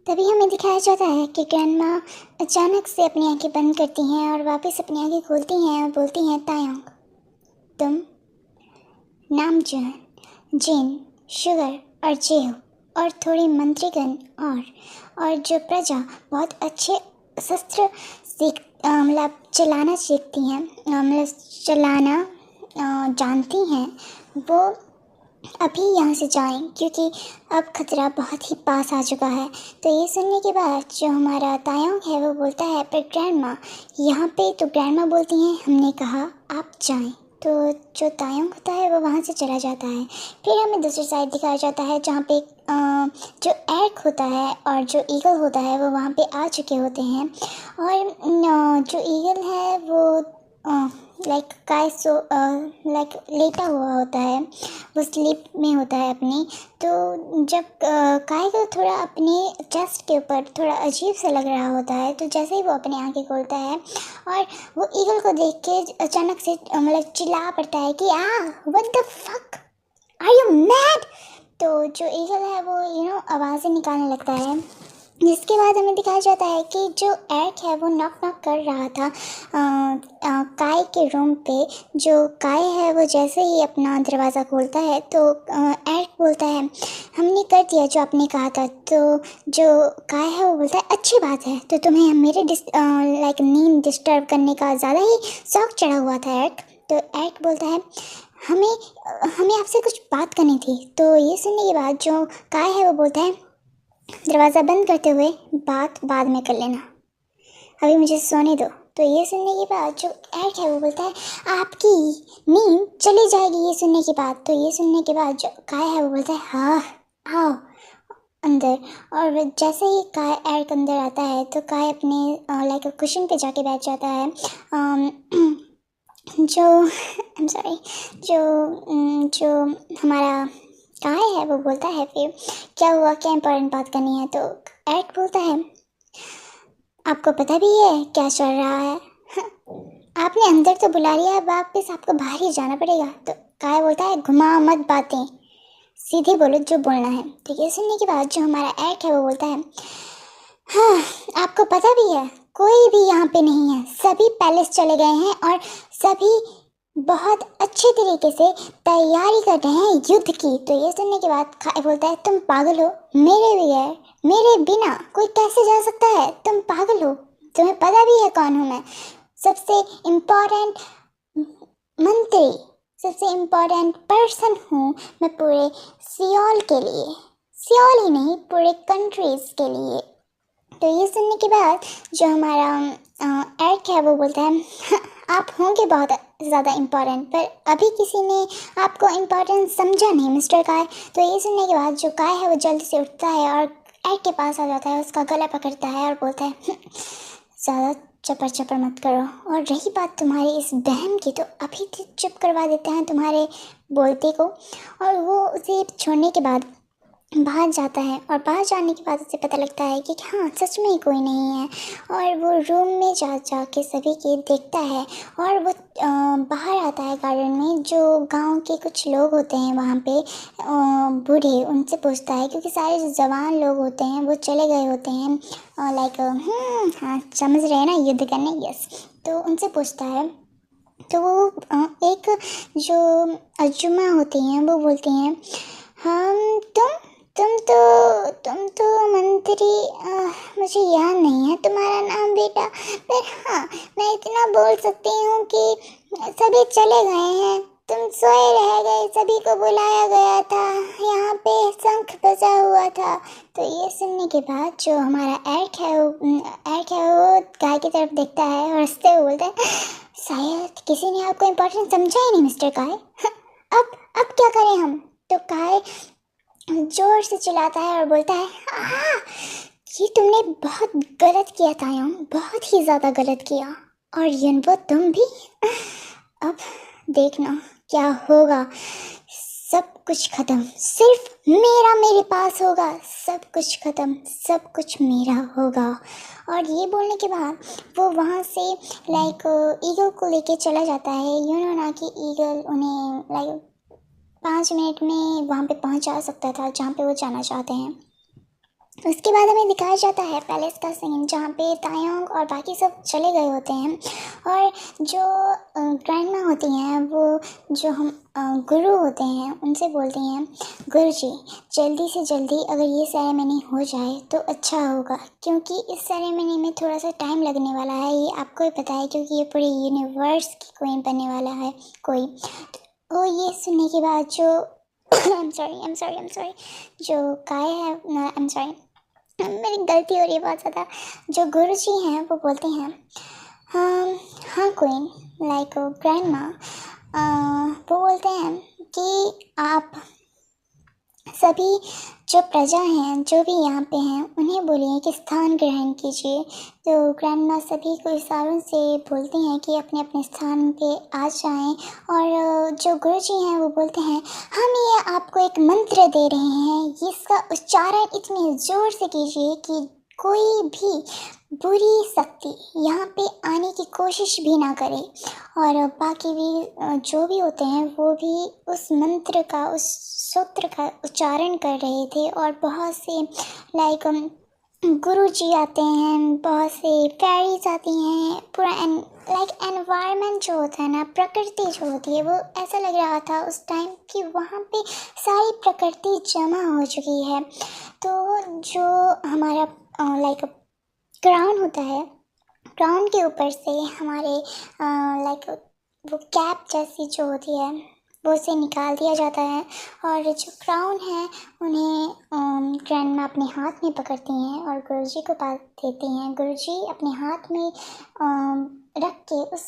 तभी हमें दिखाया जाता है कि ग्रैंडमा अचानक से अपनी आंखें बंद करती हैं और वापस अपनी आंखें खोलती हैं और बोलती हैं, तायोंग, तुम नामजोन, जिन, शुगर और जे हो, और थोड़ी मंत्रीगण और जो प्रजा बहुत अच्छे शस्त्र सीख मतलब चलाना सीखती हैं, मतलब चलाना जानती हैं, वो अभी यहाँ से जाएं क्योंकि अब खतरा बहुत ही पास आ चुका है। तो ये सुनने के बाद जो हमारा तायोंग है वो बोलता है, पर ग्रैंडमा यहाँ पे तो ग्रैंडमा बोलती हैं, हमने कहा आप जाएं। तो जो तायोंग होता है वो वहाँ से चला जाता है। फिर हमें दूसरी साइड दिखाया जाता है जहाँ पे जो एर्क होता है और जो ईगल होता है वो वहाँ पे आ चुके होते हैं। और जो ईगल है वो लाइक लेटा हुआ होता है, वो स्लीप में होता है अपनी। तो जब काय को थोड़ा अपने चेस्ट के ऊपर थोड़ा अजीब सा लग रहा होता है, तो जैसे ही वो अपनी आंखें खोलता है और वो ईगल को देख के अचानक से मतलब चिल्ला पड़ता है कि what the fuck are you mad. तो जो ईगल है वो आवाज़ें निकालने लगता है, जिसके बाद हमें दिखाया जाता है कि जो एर्क है वो नॉक नॉक कर रहा था काय के रूम पे। जो काय है वो जैसे ही अपना दरवाज़ा खोलता है तो एर्क बोलता है, हमने कर दिया जो आपने कहा था। तो जो काय है वो बोलता है, अच्छी बात है, तो तुम्हें मेरे नींद डिस्टर्ब करने का ज़्यादा ही शौक चढ़ा हुआ था एर्क। तो एर्क बोलता है, हमें आपसे कुछ बात करनी थी। तो ये सुनने के बाद जो काय है वो बोलता है, दरवाज़ा बंद करते हुए, बात बाद में कर लेना, अभी मुझे सोने दो। तो ये सुनने के बाद जो एर्क है वो बोलता है, आपकी नींद चली जाएगी ये सुनने के बाद। तो ये सुनने के बाद जो काय है वो बोलता है, हाँ आओ अंदर। और जैसे ही काय एर्क अंदर आता है तो काय अपने कुशन पे जाके बैठ जाता है। जो आई एम सॉरी जो हमारा काय है वो बोलता है, फिर क्या हुआ, क्या इंपॉर्टेंट बात करनी है। तो एर्क बोलता है, आपको पता भी है क्या चल रहा है? आपने अंदर तो बुला लिया है, वापस आपको बाहर ही जाना पड़ेगा। तो काय बोलता है, घुमा मत बातें, सीधे बोलो जो बोलना है। तो ये सुनने के बाद जो हमारा एर्क है वो बोलता है, हाँ आपको पता भी है कोई भी यहाँ पे नहीं है, सभी पैलेस चले गए हैं और सभी बहुत अच्छे तरीके से तैयारी कर रहे हैं युद्ध की। तो ये सुनने के बाद काय बोलता है, तुम पागल हो, मेरे बगैर मेरे बिना कोई कैसे जा सकता है, तुम पागल हो, तुम्हें पता भी है कौन हूँ मैं, सबसे इम्पोर्टेंट मंत्री, सबसे इम्पोर्टेंट पर्सन हूँ मैं पूरे सियोल के लिए, सियोल ही नहीं पूरे कंट्रीज के लिए। तो ये सुनने के बाद जो हमारा एर्क है वो बोलता है, आप होंगे बहुत ज़्यादा इम्पोर्टेंट, पर अभी किसी ने आपको इम्पोर्टेंट समझा नहीं मिस्टर काय। तो ये सुनने के बाद जो काय है वो जल्दी से उठता है और एर्क के पास आ जाता है, उसका गला पकड़ता है और बोलता है, ज़्यादा चपर चपर मत करो, और रही बात तुम्हारी इस बहन की, तो अभी चुप करवा देते हैं तुम्हारे बोलते को। और वो उसे छोड़ने के बाद बाहर जाता है, और बाहर जाने के बाद उसे पता लगता है कि हाँ सच में कोई नहीं है। और वो रूम में जा के सभी के देखता है, और वो बाहर आता है गार्डन में। जो गांव के कुछ लोग होते हैं वहाँ पे बूढ़े, उनसे पूछता है, क्योंकि सारे जो जवान लोग होते हैं वो चले गए होते हैं हाँ समझ रहे हैं ना, युद्ध करने, यस। तो उनसे पूछता है, तो वो एक जो अजुमा होती हैं वो बोलती हैं, हम तुम तो मंत्री, मुझे याद नहीं है तुम्हारा नाम बेटा, पर हाँ मैं इतना बोल सकती हूँ कि सभी चले गए हैं, तुम सोए रह गए, सभी को बुलाया गया था, यहाँ पे शंख बजा हुआ था। तो ये सुनने के बाद जो हमारा एर्क है वो गाय की तरफ देखता है और हंसते हुए बोलता है, शायद किसी ने आपको इम्पोर्टेंट समझा ही नहीं मिस्टर काय, अब क्या करें हम। तो काय जोर से चिल्लाता है और बोलता है, ये तुमने बहुत गलत किया तायोंग, बहुत ही ज़्यादा गलत किया, और युनवो तुम भी, अब देखना क्या होगा, सब कुछ ख़त्म, सिर्फ मेरे पास होगा, सब कुछ ख़त्म, सब कुछ मेरा होगा। और ये बोलने के बाद वो वहाँ से ईगल को लेके चला जाता है, ना कि ईगल उन्हें 5 मिनट में वहाँ पे पहुँचा सकता था जहाँ पे वो जाना चाहते हैं। उसके बाद हमें दिखाया जाता है पैलेस का सीन, जहाँ पे तायोंग और बाकी सब चले गए होते हैं, और जो ग्रैंडमा होती हैं वो जो हम गुरु होते हैं उनसे बोलती हैं, गुरु जी जल्दी से जल्दी अगर ये सेरेमनी हो जाए तो अच्छा होगा, क्योंकि इस सेरेमनी में थोड़ा सा टाइम लगने वाला है, ये आपको ही पता है, क्योंकि ये पूरे यूनिवर्स की क्वीन बनने वाला है कोई। तो ये सुनने के बाद जो आई एम सॉरी जो काय है, आई एम सॉरी मेरी गलती हो रही है बहुत ज़्यादा, जो गुरुजी हैं वो बोलते हैं, हाँ हाँ क्वीन लाइक ग्रैंड माँ, वो बोलते हैं कि आप सभी जो प्रजा हैं जो भी यहाँ पे हैं उन्हें बोलिए कि स्थान ग्रहण कीजिए। तो ग्रैंड माँ सभी को इशारों से बोलती हैं कि अपने अपने स्थान पे आ जाएं, और जो गुरुजी हैं वो बोलते हैं, हम ये आपको एक मंत्र दे रहे हैं, इसका उच्चारण इतने ज़ोर से कीजिए कि कोई भी बुरी शक्ति यहाँ पे आने की कोशिश भी ना करे। और बाकी भी जो भी होते हैं वो भी उस मंत्र का, उस सूत्र का उच्चारण कर रहे थे, और बहुत से लाइक गुरु जी आते हैं, बहुत से फेरीज आती हैं, पूरा लाइक एनवायरनमेंट जो होता है ना, प्रकृति जो होती है, वो ऐसा लग रहा था उस टाइम कि वहाँ पे सारी प्रकृति जमा हो चुकी है। तो जो हमारा लाइक क्राउन होता है, क्राउन के ऊपर से हमारे लाइक वो कैप जैसी जो होती है वो उसे निकाल दिया जाता है, और जो क्राउन है उन्हें ग्रैंडमा अपने हाथ में पकड़ती हैं और गुरुजी को पास देती हैं। गुरुजी अपने हाथ में रख के उस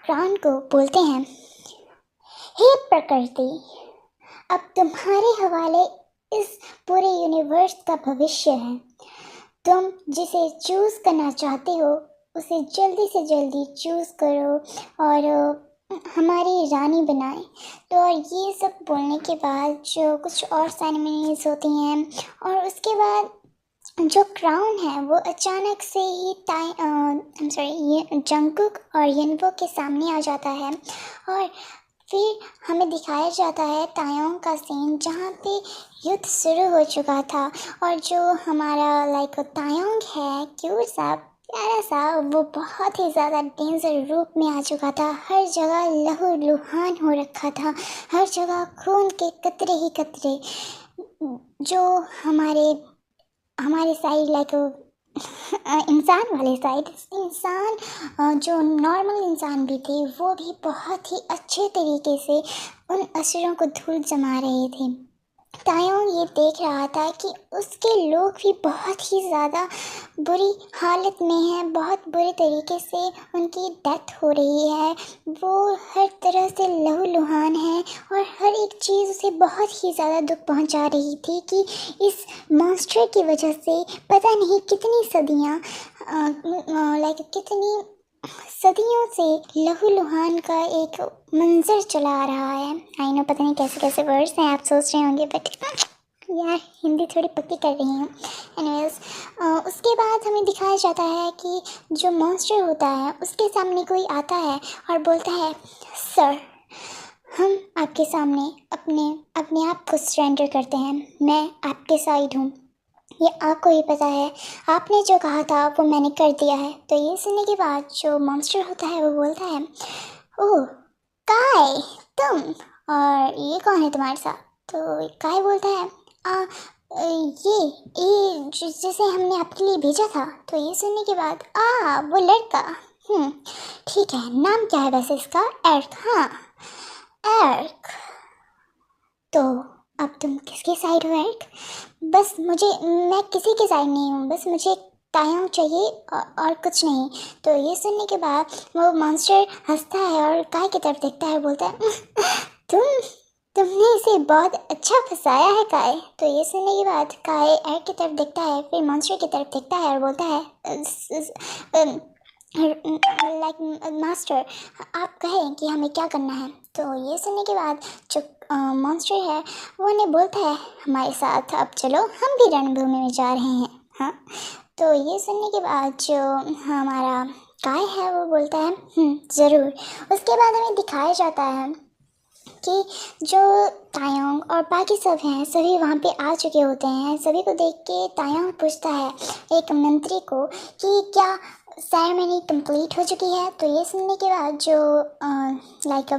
क्राउन को बोलते हैं, हे प्रकृति, अब तुम्हारे हवाले इस पूरे यूनिवर्स का भविष्य है, तुम जिसे चूज़ करना चाहते हो उसे जल्दी से जल्दी चूज़ करो और हमारी रानी बनाए। तो और ये सब बोलने के बाद जो कुछ और सेरेमनीज होती हैं, और उसके बाद जो क्राउन है वो अचानक से ही ये जंगकुक और यिनवो के सामने आ जाता है, और फिर हमें दिखाया जाता है तायोंग का सीन, जहाँ पे युद्ध शुरू हो चुका था, और जो हमारा लाइक तायोंग है क्यूट सा प्यारा सा, वो बहुत ही ज़्यादा डेंजर रूप में आ चुका था, हर जगह लहू लुहान हो रखा था, हर जगह खून के कतरे ही कतरे। जो हमारे साइड लाइक इंसान वाले साइड, इंसान जो नॉर्मल इंसान भी थे वो भी बहुत ही अच्छे तरीके से उन असुरों को धूल जमा रहे थे। तायोंग ये देख रहा था कि उसके लोग भी बहुत ही ज़्यादा बुरी हालत में हैं, बहुत बुरे तरीके से उनकी डेथ हो रही है, वो हर तरह से लहूलुहान है, और हर एक चीज़ उसे बहुत ही ज़्यादा दुख पहुंचा रही थी कि इस मॉन्स्टर की वजह से पता नहीं कितनी सदियां लाइक कितनी सदियों से लहूलुहान का एक मंजर चला आ रहा है। आई नो पता नहीं कैसे कैसे वर्ड्स हैं, आप सोच रहे होंगे, बट यार हिंदी थोड़ी पक्की कर रही हूँ। एनीवेज उसके बाद हमें दिखाया जाता है कि जो मॉन्स्टर होता है उसके सामने कोई आता है और बोलता है, सर हम आपके सामने अपने अपने आप को सरेंडर करते हैं, मैं आपके साइड हूँ, ये आपको ही पता है, आपने जो कहा था वो मैंने कर दिया है। तो ये सुनने के बाद जो मॉन्स्टर होता है वो बोलता है, ओह काय तुम, और ये कौन है तुम्हारे साथ? तो काय बोलता है, ये जिसे हमने आपके लिए भेजा था। तो ये सुनने के बाद वो लड़का, ठीक है, नाम क्या है वैसे इसका? एर्क। हाँ एर्क, तो अब तुम किसके साइड हो एर्क? बस मैं किसी के साइड नहीं हूँ, बस मुझे तायोंग चाहिए और कुछ नहीं। तो ये सुनने के बाद वो मॉन्स्टर हंसता है और काय की तरफ देखता है, बोलता है, तुमने इसे बहुत अच्छा फंसाया है काय। तो ये सुनने के बाद काय एर्क की तरफ देखता है, फिर मॉन्स्टर की तरफ देखता है और बोलता है, लाइक मास्टर आप कहें कि हमें क्या करना है। तो ये सुनने के बाद जो मॉन्स्टर है वो उन्हें बोलता है, हमारे साथ अब चलो, हम भी रणभूमि में जा रहे हैं। हाँ, तो ये सुनने के बाद जो हमारा काय है वो बोलता है, ज़रूर। उसके बाद हमें दिखाया जाता है कि जो तायोंग और बाकी सब हैं सभी वहाँ पे आ चुके होते हैं। सभी को देख के तायोंग पूछता है एक मंत्री को कि क्या सेरेमनी कंप्लीट हो चुकी है। तो ये सुनने के बाद जो लाइक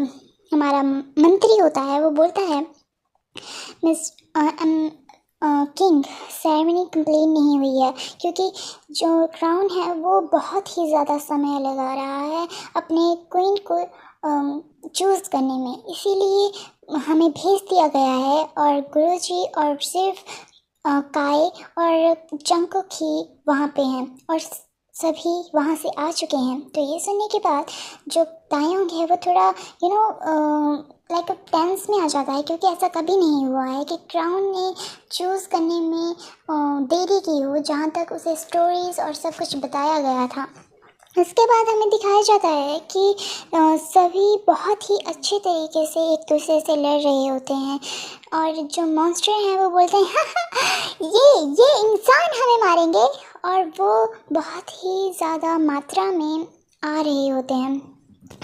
हमारा मंत्री होता है वो बोलता है मिस किंग, सेरेमनी कंप्लीट नहीं हुई है क्योंकि जो क्राउन है वो बहुत ही ज़्यादा समय लगा रहा है अपने क्वीन को चूज़ करने में, इसीलिए हमें भेज दिया गया है और गुरुजी और सिर्फ काय और जंगकुक ही वहाँ पे हैं और सभी वहाँ से आ चुके हैं। तो ये सुनने के बाद जो तायोंग है वो थोड़ा लाइक टेंस में आ जाता है क्योंकि ऐसा कभी नहीं हुआ है कि क्राउन ने चूज़ करने में देरी की हो, जहाँ तक उसे स्टोरीज़ और सब कुछ बताया गया था। इसके बाद हमें दिखाया जाता है कि सभी बहुत ही अच्छे तरीके से एक दूसरे से लड़ रहे होते हैं और जो मॉन्स्टर हैं वो बोलते हैं ये इंसान हमें मारेंगे और वो बहुत ही ज़्यादा मात्रा में आ रहे होते हैं।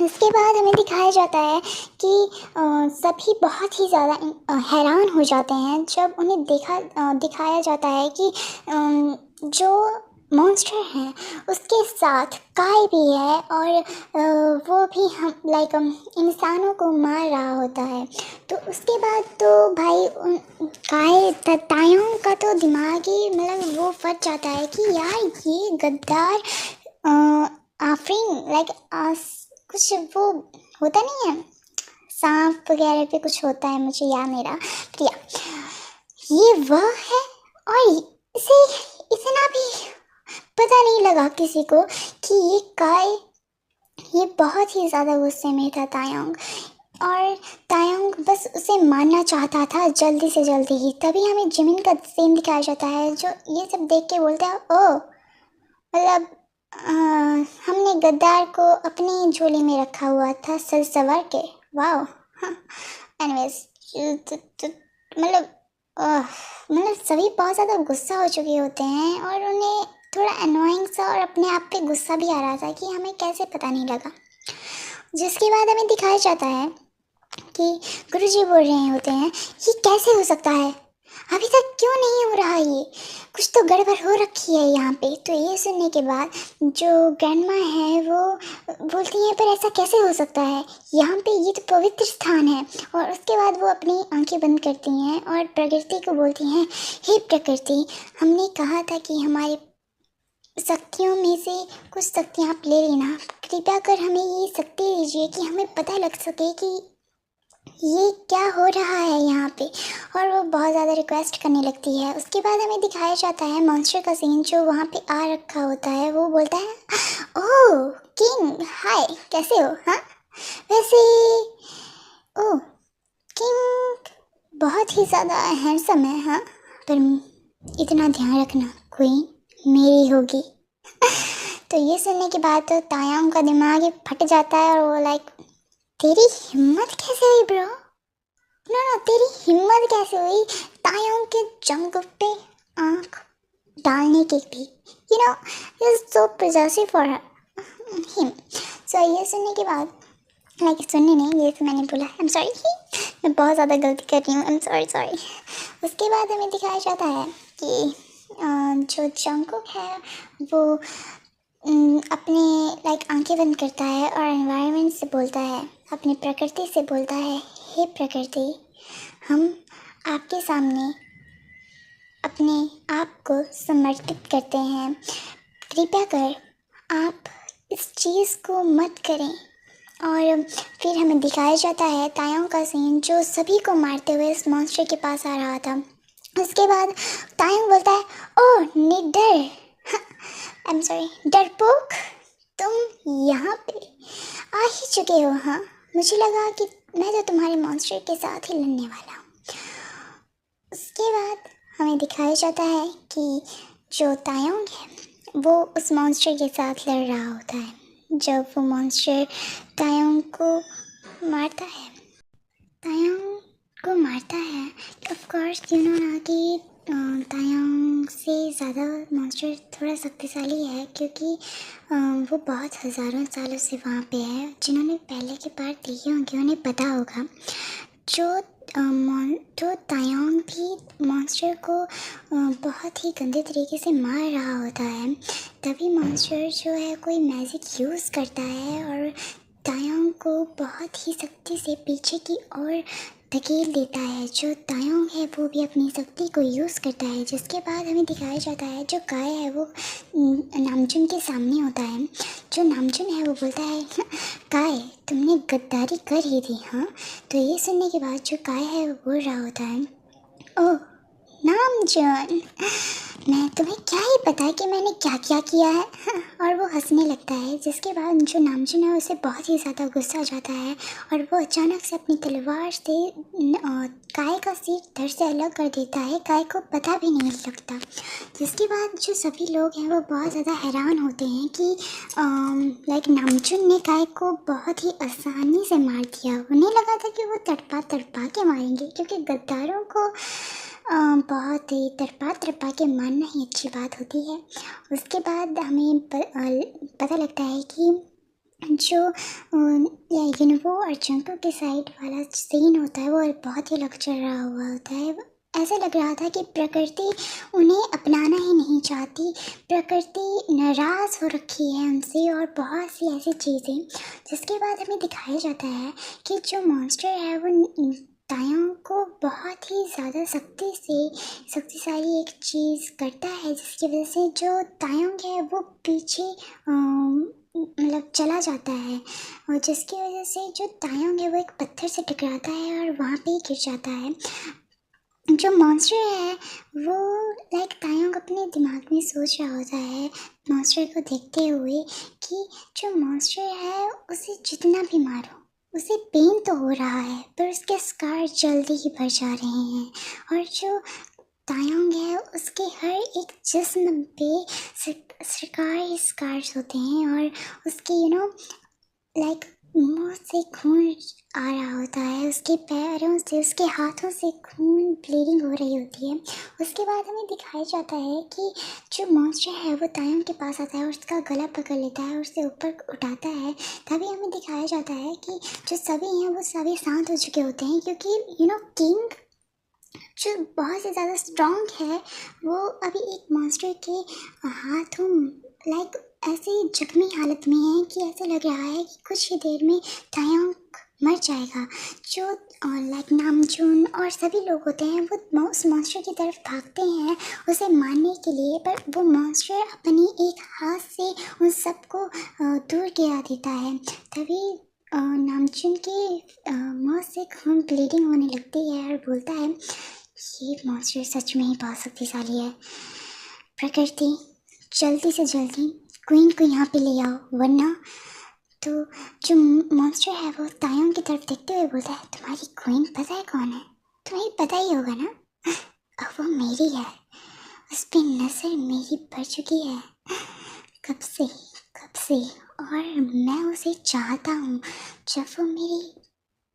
इसके बाद हमें दिखाया जाता है कि सभी बहुत ही ज़्यादा हैरान हो जाते हैं जब उन्हें दिखाया जाता है कि जो मॉन्स्टर हैं उसके साथ काय भी है और वो भी हम लाइक इंसानों को मार रहा होता है। तो उसके बाद तो भाई तायोंग का तो दिमाग ही मतलब वो फट जाता है कि यार ये गद्दार आफरीन लाइक कुछ वो होता नहीं है, सांप वगैरह पे कुछ होता है, मुझे याद नहीं रहा, प्रिया, ये वह है और इसे इतना भी पता नहीं लगा किसी को कि ये काय, ये बहुत ही ज़्यादा गुस्से में था तायोंग और तायोंग बस उसे मारना चाहता था जल्दी से जल्दी ही। तभी हमें जिमिन का सीन दिखाया जाता है जो ये सब देख के बोलता है ओ मतलब हमने गद्दार को अपनी झोली में रखा हुआ था सज सवर के, वाह। एनीवेज मतलब सभी बहुत ज़्यादा गुस्सा हो चुके होते हैं और उन्हें थोड़ा अनोइंग सा और अपने आप पे गुस्सा भी आ रहा था कि हमें कैसे पता नहीं लगा। जिसके बाद हमें दिखाया जाता है कि गुरुजी बोल रहे होते हैं ये कैसे हो सकता है, अभी तक क्यों नहीं हो रहा, ये कुछ तो गड़बड़ हो रखी है यहाँ पे। तो ये सुनने के बाद जो ग्रैंडमा है वो बोलती हैं पर ऐसा कैसे हो सकता है, यहाँ पे ये तो पवित्र स्थान है। और उसके बाद वो अपनी आंखें बंद करती हैं और प्रकृति को बोलती हैं हे प्रकृति, हमने कहा था कि हमारी शक्तियों में से कुछ शक्तियाँ आप ले लेना, कृपया कर हमें ये शक्ति दीजिए कि हमें पता लग सके कि ये क्या हो रहा है यहाँ पे। और वो बहुत ज़्यादा रिक्वेस्ट करने लगती है। उसके बाद हमें दिखाया जाता है मॉन्स्टर का सीन जो वहाँ पे आ रखा होता है। वो बोलता है ओह किंग हाय, कैसे हो? हाँ वैसे ओह किंग बहुत ही ज़्यादा हैंडसम है, हाँ पर इतना ध्यान रखना क्वीन मेरी होगी। तो ये सुनने के बाद तो तायांग का दिमाग ही फट जाता है और वो लाइक तेरी हिम्मत कैसे हुई ब्रो, ना तेरी हिम्मत कैसे हुई तायांग के जंगल पे आँख डालने की भी, you know he is so possessive for him. So ये सुनने के बाद लाइक सुनने नहीं, ये तो मैंने बोला, आई एम सॉरी, मैं बहुत ज़्यादा गलती कर रही हूँ, आई एम सॉरी। उसके बाद हमें दिखाया जाता है कि जो जंगकुक है वो अपने लाइक आंखें बंद करता है और एनवायरनमेंट से बोलता है, अपनी प्रकृति से बोलता है हे प्रकृति, हम आपके सामने अपने आप को समर्पित करते हैं, कृपया कर आप इस चीज़ को मत करें। और फिर हमें दिखाया जाता है तायोंग का सीन जो सभी को मारते हुए इस मॉन्स्टर के पास आ रहा था। उसके बाद तायोंग बोलता है ओह निडर, आई एम सॉरी डरपोक, तुम यहाँ पे आ ही चुके हो। हाँ मुझे लगा कि मैं तो तुम्हारे मॉन्स्टर के साथ ही लड़ने वाला हूँ। उसके बाद हमें दिखाया जाता है कि जो तायोंग है वो उस मॉन्स्टर के साथ लड़ रहा होता है। जब वो मॉन्स्टर तायोंग को मारता है ऑफ कोर्स यू नो ना कि तायोंग से ज़्यादा मॉन्स्टर थोड़ा शक्तिशाली है क्योंकि वो बहुत हज़ारों सालों से वहाँ पे है। जिन्होंने पहले के पार्ट देखे होंगे उन्हें पता होगा। तो तायोंग भी मॉन्स्टर को बहुत ही गंदे तरीके से मार रहा होता है। तभी मॉन्स्टर जो है कोई मैजिक यूज़ करता है और तायोंग को बहुत ही सख्ती से पीछे की ओर धकेल देता है। जो तायोंग है वो भी अपनी शक्ति को यूज़ करता है, जिसके बाद हमें दिखाया जाता है जो काय है वो नामजुन के सामने होता है। जो नामजुन है वो बोलता है काय तुमने गद्दारी कर ही दी। हाँ, तो ये सुनने के बाद जो काय है वो बोल रहा होता है ओह नामजुन, मैं तुम्हें क्या ही पता है कि मैंने क्या क्या किया है। और वो हंसने लगता है, जिसके बाद जो नामजुन है उसे बहुत ही ज़्यादा गुस्सा आ जाता है और वो अचानक से अपनी तलवार से काय का सिर धड़ से अलग कर देता है। काय को पता भी नहीं लगता। जिसके बाद जो सभी लोग हैं वो बहुत ज़्यादा हैरान होते हैं कि लाइक नामजुन ने काय को बहुत ही आसानी से मार दिया। उन्हें लगा था कि वो तड़पा तड़पा के मारेंगे, क्योंकि गद्दारों को बहुत ही तड़पा के मारना ही अच्छी बात होती है। उसके बाद हमें पता लगता है कि जो युनवो और जंको के साइड वाला सीन होता है वो बहुत ही लचर रहा हुआ होता है। ऐसा लग रहा था कि प्रकृति उन्हें अपनाना ही नहीं चाहती, प्रकृति नाराज़ हो रखी है उनसे और बहुत सी ऐसी चीज़ें। जिसके बाद हमें दिखाया जाता है कि जो मॉन्स्टर है वो तायों को बहुत ही ज़्यादा शक्तिशाली एक चीज़ करता है, जिसकी वजह से जो तायोंग है वो पीछे मतलब चला जाता है और जिसकी वजह से जो तायोंग है वो एक पत्थर से टकराता है और वहाँ पे ही गिर जाता है। जो मॉन्स्टर है वो लाइक तायोंग अपने दिमाग में सोच रहा होता है मॉन्स्टर को देखते हुए कि जो मॉन्स्टर है उसे जितना भी मारो उसे पेन तो हो रहा है, पर उसके स्कार जल्दी ही भर जा रहे हैं। और जो तायोंग है उसके हर एक जिस्म पे स्कार्स होते हैं और उसके लाइक मुंह से खून आ रहा होता है, उसके पैरों से उसके हाथों से खून ब्लीडिंग हो रही होती है। उसके बाद हमें दिखाया जाता है कि जो मॉन्स्टर है वो तायोंग के पास आता है और उसका गला पकड़ लेता है और उसे ऊपर उठाता है। तभी हमें दिखाया जाता है कि जो सभी हैं वो सभी शांत हो चुके होते हैं, क्योंकि किंग जो बहुत ही ज़्यादा स्ट्रॉन्ग है वो अभी एक मॉन्स्टर के हाथों लाइक ऐसी जख्मी हालत में है कि ऐसा लग रहा है कि कुछ ही देर में तायोंग मर जाएगा। जो लाइक नामजुन और सभी लोग होते हैं वो उस मॉन्स्टर की तरफ भागते हैं उसे मारने के लिए, पर वो मॉन्स्टर अपनी एक हाथ से उन सबको दूर गिरा देता है। तभी नामजुन के मुँह से खून ब्लीडिंग होने लगती है और बोलता है ये मॉन्स्टर सच में ही बहुत शक्तिशाली है। प्रकृति जल्दी से जल्दी क्वीन को यहाँ पे ले आओ, वरना तो जो मॉन्स्टर है वो तायोंग की तरफ देखते हुए बोलता है तुम्हारी क्वीन पता है कौन है? तुम्हें पता ही होगा ना। अब वो मेरी है, उस पर नजर मेरी पड़ चुकी है कब से और मैं उसे चाहता हूँ। जब वो मेरी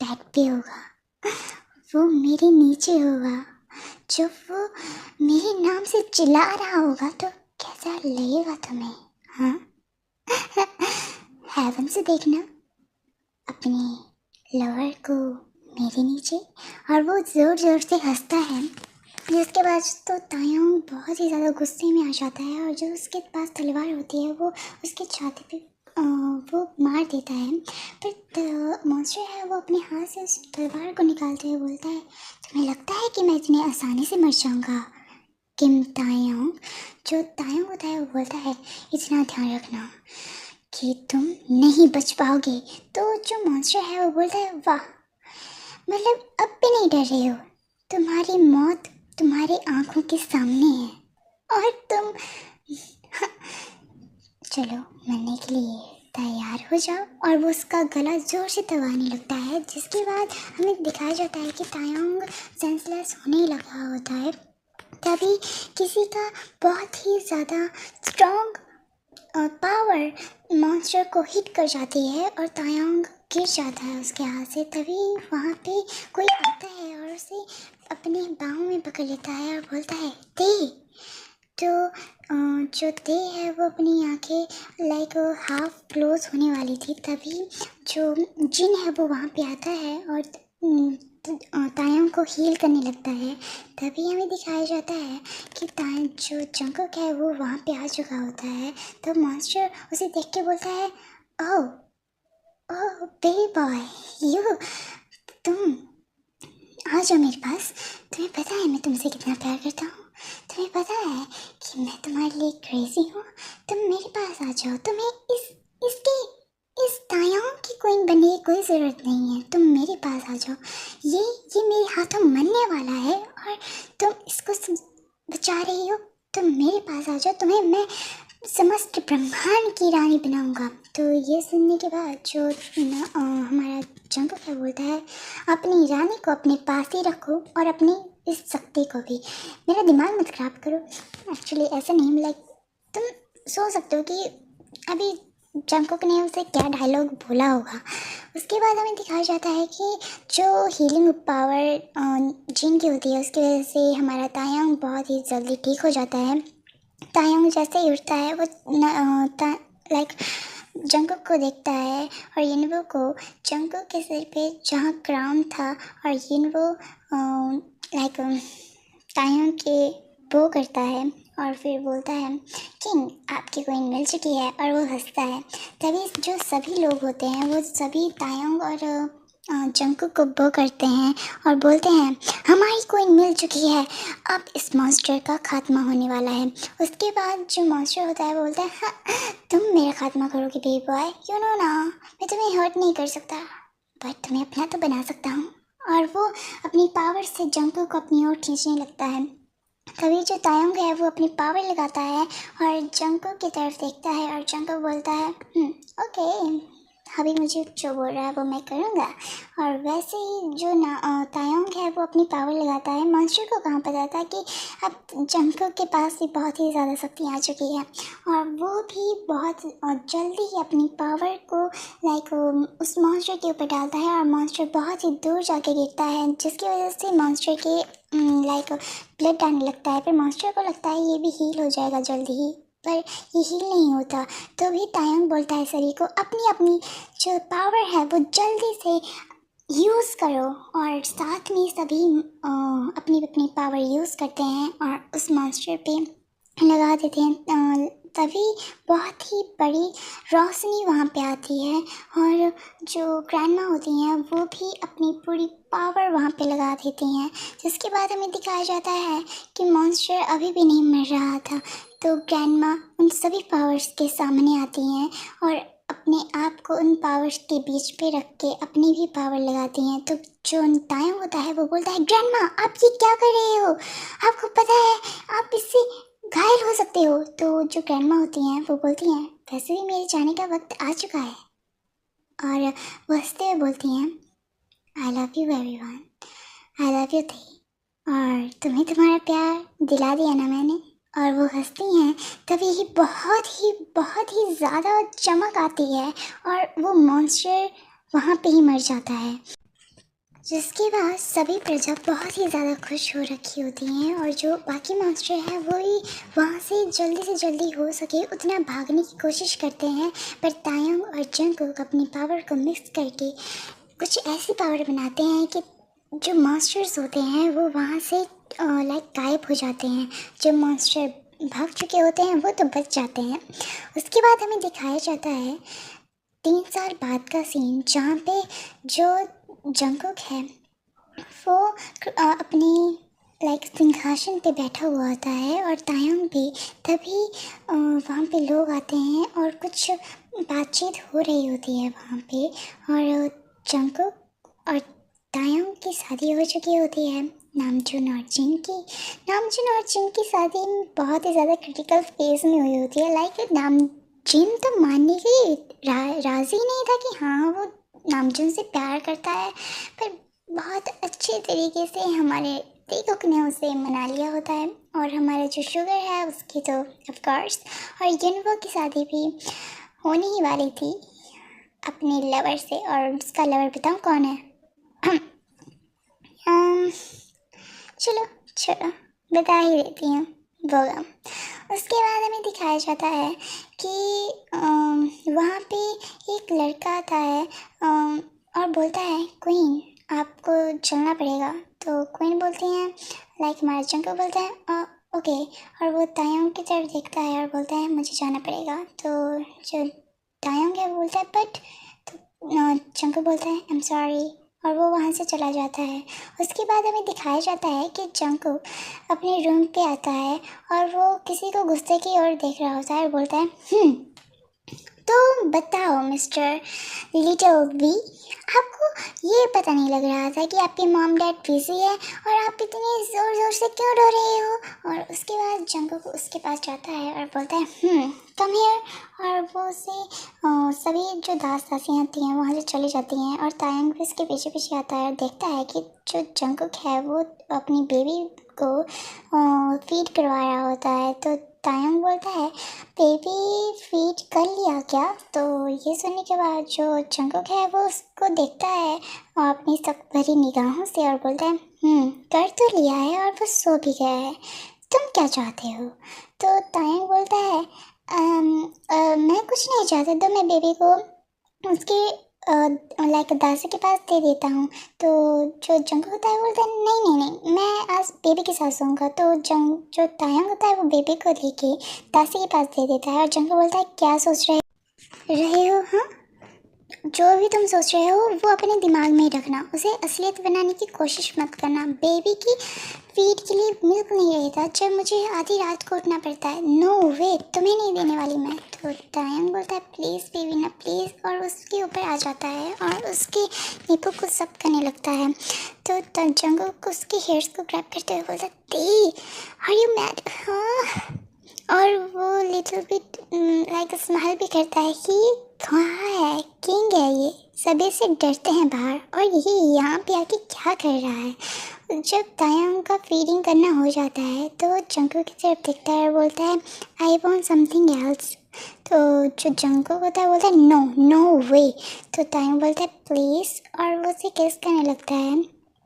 बेड पे होगा, वो मेरे नीचे होगा, जब वो मेरे नाम से चिल्ला रहा होगा तो कैसा लगेगा तुम्हें? हाँ हेवन से देखना अपने लवर को मेरे नीचे। और वो ज़ोर ज़ोर से हंसता है। जिसके बाद तो तायोंग बहुत ही ज़्यादा गुस्से में आ जाता है और जो उसके पास तलवार होती है वो उसके छाती पे वो मार देता है। पर मॉन्स्टर है वो अपने हाथ से उस तलवार को निकालते हुए बोलता है तुम्हें लगता है कि मैं इतनी आसानी से मर जाऊँगा किम तायोंग? जो तायोंग होता है वो बोलता है इतना ध्यान रखना कि तुम नहीं बच पाओगे। तो जो मॉन्स्टर है वो बोलता है वाह, मतलब अब भी नहीं डर रहे हो? तुम्हारी मौत तुम्हारे आंखों के सामने है और तुम चलो मरने के लिए तैयार हो जाओ। और वो उसका गला जोर से दबाने लगता है। जिसके बाद हमें दिखाया जाता है कि तायोंग सेंसलेस होने लगा होता है। तभी किसी का बहुत ही ज़्यादा स्ट्रॉन्ग पावर मॉन्स्टर को हिट कर जाती है और तायोंग गिर जाता है उसके हाथ से। तभी वहाँ पे कोई आता है और उसे अपने बाहों में पकड़ लेता है और बोलता है ते। तो जो ते है वो अपनी आंखें लाइक हाफ क्लोज होने वाली थी। तभी जो जिन है वो वहाँ पे आता है और तायोंग को हील करने लगता है। तभी हमें दिखाया जाता है कि जो जंगकुक है वो वहाँ पे आ चुका होता है। तो मॉन्स्टर उसे देख के बोलता है, ओह ओह बेबी बॉय, यू तुम आ जाओ मेरे पास। तुम्हें पता है मैं तुमसे कितना प्यार करता हूँ। तुम्हें पता है कि मैं तुम्हारे लिए क्रेजी हूँ। तुम मेरे पास आ जाओ। तुम्हें इस तायाओं की क्वीन बनने की कोई ज़रूरत नहीं है। तुम मेरे पास आ जाओ। ये मेरे हाथों मरने वाला है और तुम इसको बचा रही हो। तुम मेरे पास आ जाओ। तुम्हें मैं समस्त ब्रह्मांड की रानी बनाऊंगा। तो ये सुनने के बाद जो हमारा जंगकुक है बोलता है, अपनी रानी को अपने पास ही रखो और अपनी इस शक्ति को भी। मेरा दिमाग मत खराब करो। एक्चुअली ऐसा नहीं, लाइक तुम सोच सकते हो कि अभी जंगकुक ने उसे क्या डायलॉग बोला होगा। उसके बाद हमें दिखाया जाता है कि जो हीलिंग पावर जिन की होती है उसकी वजह से हमारा तायांग बहुत ही जल्दी ठीक हो जाता है। तायांग जैसे ही उठता है वो लाइक जंगकुक को देखता है और यिनवो को जंगकुक के सिर पे जहाँ क्राउन था, और यिनवो लाइक तायांग के वो करता है और फिर बोलता है, किंग आपकी क्वीन मिल चुकी है। और वो हंसता है। तभी जो सभी लोग होते हैं वो सभी तायांग और जंगकुक को बो करते हैं और बोलते हैं, हमारी क्वीन मिल चुकी है, अब इस मॉन्स्टर का खात्मा होने वाला है। उसके बाद जो मॉन्स्टर होता है वो बोलता है, हाँ, तुम मेरा खात्मा करोगे बेबी बॉय, यू नो ना, मैं तुम्हें हर्ट नहीं कर सकता बट तुम्हें अपना तो बना सकता हूँ। और वो अपनी पावर से जंगकुक को अपनी ओर खींचने लगता है। तभी जो तायांग है वो अपनी पावर लगाता है और जंगकुक की तरफ देखता है और जंगकुक बोलता है, ओके, अभी मुझे जो बोल रहा है वो मैं करूँगा। और वैसे ही जो तायांग है वो अपनी पावर लगाता है। मॉन्स्टर को कहाँ पता था कि अब जंगकुक के पास भी बहुत ही ज़्यादा शक्ति आ चुकी है और वो भी बहुत जल्दी ही अपनी पावर को लाइक उस मॉन्स्टर के ऊपर डालता है और मॉन्स्टर बहुत ही दूर जाके गिरता है, जिसकी वजह से मॉन्स्टर के लाइक ब्लड आने लगता है। फिर मॉन्स्टर को लगता है ये भी हील हो जाएगा जल्दी ही, पर ये हील नहीं होता। तो भी तायांग बोलता है सरी को, अपनी अपनी जो पावर है वो जल्दी से यूज़ करो। और साथ में सभी अपनी अपनी पावर यूज़ करते हैं और उस मॉन्स्टर पे लगा देते हैं। तभी बहुत ही बड़ी रोशनी वहाँ पे आती है और जो ग्रैंडमा होती हैं वो भी अपनी पूरी पावर वहाँ पे लगा देती हैं। जिसके बाद हमें दिखाया जाता है कि मॉन्स्टर अभी भी नहीं मर रहा था। तो ग्रैंडमा उन सभी पावर्स के सामने आती हैं और अपने आप को उन पावर्स के बीच पे रख के अपनी भी पावर लगाती हैं। तो जो तायांग होता है वो बोलता है, ग्रैंडमा आप ये क्या कर रहे हो? आपको पता है आप इससे घायल हो सकते हो। तो जो ग्रैंडमा होती हैं वो बोलती हैं, वैसे भी मेरे जाने का वक्त आ चुका है। और वो हंसते हुए बोलती हैं, आई love you everyone, I love you थी, और तुम्हें तुम्हारा प्यार दिला दिया ना मैंने। और वो हंसती हैं। तभी ही बहुत ही ज़्यादा चमक आती है और वो मॉन्स्टर वहाँ पे ही मर जाता है। जिसके बाद सभी प्रजा बहुत ही ज़्यादा खुश हो रखी होती हैं और जो बाकी मॉन्स्टर हैं वो ही वहाँ से जल्दी हो सके उतना भागने की कोशिश करते हैं। पर तायांग और जंगकुक अपनी पावर को मिक्स करके कुछ ऐसी पावर बनाते हैं कि जो मॉन्स्टर्स होते हैं वो वहाँ से लाइक गायब हो जाते हैं। जो मॉन्स्टर भाग चुके होते हैं वो तो बच जाते हैं। उसके बाद हमें दिखाया जाता है 3 साल बाद का सीन, जहाँ पे जो जंगकुक है वो अपनी लाइक सिंहासन पे बैठा हुआ होता है और तायांग भी। तभी वहाँ पे लोग आते हैं और कुछ बातचीत हो रही होती है वहाँ पे, और जंगकुक और तायांग की शादी हो चुकी होती है नामजून और जिन की शादी बहुत ही ज़्यादा क्रिटिकल फेज में हुई होती है। लाइक नामजून तो मानने के राज़ी नहीं था कि हाँ वो नामजून से प्यार करता है, पर बहुत अच्छे तरीके से हमारे टेकुक ने उसे मना लिया होता है। और हमारा जो शुगर है उसकी तो ऑफ कोर्स, और यिनवो की शादी भी होने ही वाली थी अपने लवर से। और उसका लवर बताऊँ कौन है? चलो बता ही देती हूँ, बोगा। उसके बाद हमें दिखाया जाता है कि वहाँ पे एक लड़का आता है और बोलता है, क्वीन आपको चलना पड़ेगा। तो क्वीन बोलती हैं लाइक हमारा जंगल बोलता है ओके, और वो तायोंग की तरफ देखता है और बोलता है मुझे जाना पड़ेगा। तो जो तायोंग है वो बोलता है बट, तो जंगल बोलता है आई एम सॉरी, और वो वहाँ से चला जाता है। उसके बाद हमें दिखाया जाता है कि जंगल अपने रूम पे आता है और वो किसी को गुस्से की ओर देख रहा होता है और बोलता है तो बताओ मिस्टर लिटिल वी, आपको ये पता नहीं लग रहा था कि आपके मॉम डैड बिजी है और आप इतने ज़ोर ज़ोर से क्यों रो रहे हो? और उसके बाद जंगल उसके पास जाता है और बोलता है कम हियर, और वो उसे सभी जो दास दासियाँ आती हैं वहाँ से चली जाती हैं और तायंग भी उसके पीछे पीछे आता है और देखता है कि जो जंगल है वो अपनी बेबी को फीड करवा रहा होता है। तो तायंग बोलता है बेबी फीड कर लिया क्या? तो ये सुनने के बाद जो जंगल है वो उसको देखता है और अपनी सख्त भरी निगाहों से और बोलता है कर तो लिया है और वो सो भी गया है, तुम क्या चाहते हो? तो तायंग बोलता है मैं कुछ नहीं चाहता, तो मैं बेबी को उसके लाइक दासी के पास दे देता हूँ। तो जो जंगल होता है वो बोलता है नहीं नहीं नहीं, मैं आज बेबी के साथ सोऊंगा। तो जो तायंग होता है वो बेबी को लेके दासी के पास दे देता है और जंगल बोलता है क्या सोच रहे हो? हाँ, जो भी तुम सोच रहे हो वो अपने दिमाग में ही रखना, उसे असलियत बनाने की कोशिश मत करना। बेबी की फीड के लिए मिल्क नहीं रहता जब मुझे आधी रात को उठना पड़ता है। नो वे, तुम्हें नहीं देने वाली मैं। तो तायंग बोलता है प्लीज़ बेबी ना प्लीज़, और उसके ऊपर आ जाता है और उसके नीपू को सब करने लगता है। तो जंगल को उसके हेयर्स को ग्रैब करते हुए बोलता है दी आर यू मैड? हाँ, और वो लिटिल बिट लाइक स्माइल भी करता है कि कहाँ है, किंग है ये, सभी से डरते हैं बाहर, और ये यहाँ पे आके क्या कर रहा है? जब तायंग का फीडिंग करना हो जाता है तो वो जंगल की तरफ देखता है और बोलता है आई वॉन्ट समथिंग एल्स। तो जो जंगल होता है बोलता है नो नो वे। तो तायंग बोलता है प्लीज़, और वो उसे किस करने लगता है।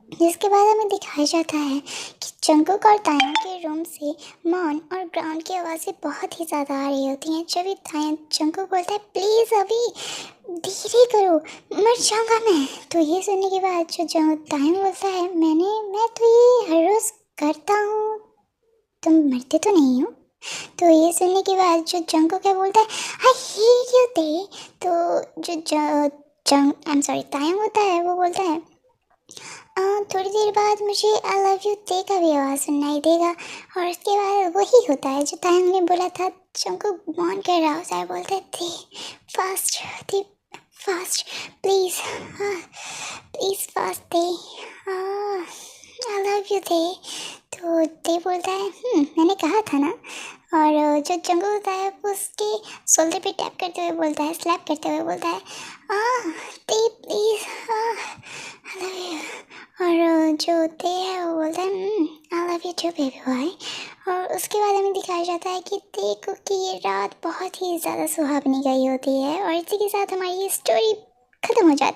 जिसके बाद हमें दिखाया जाता है कि जंगल और तायंग के रूम से मॉन और ग्राउंड की आवाज़ें बहुत ही ज़्यादा आ रही होती हैं। जब जंगल बोलता है प्लीज़ अभी धीरे करो, मर जाऊंगा मैं। तो ये सुनने के बाद जो तायंग बोलता है मैं तो ये हर रोज़ करता हूँ, तुम मरते तो नहीं हो? तो ये सुनने के बाद जो जंगल क्या बोलता है आई हेट यू दे। तो आई एम सॉरी तायंग होता है वो बोलता है थोड़ी देर बाद मुझे आई लव यू दे का भी आवाज़ सुनाई देगा, और उसके बाद वही होता है जो तायंग ने बोला था। जंगल मॉन कर रहा होता है, बोलते थे fast they fast please, please fast they, I love you they. तो दे बोलता है मैंने कहा था ना। और जो जंगल होता है वो उसके शोल्डर पे टैप करते हुए बोलता है, स्लैप करते हुए बोलता है दे प्लीज़, आई लव यू। और जो दे है वो बोलता है I love you too baby boy. और उसके बाद हमें दिखाया जाता है कि दे को कि ये रात बहुत ही ज़्यादा सुहावनी गई होती है, और इसी के साथ हमारी ये स्टोरी ख़त्म हो जाती है।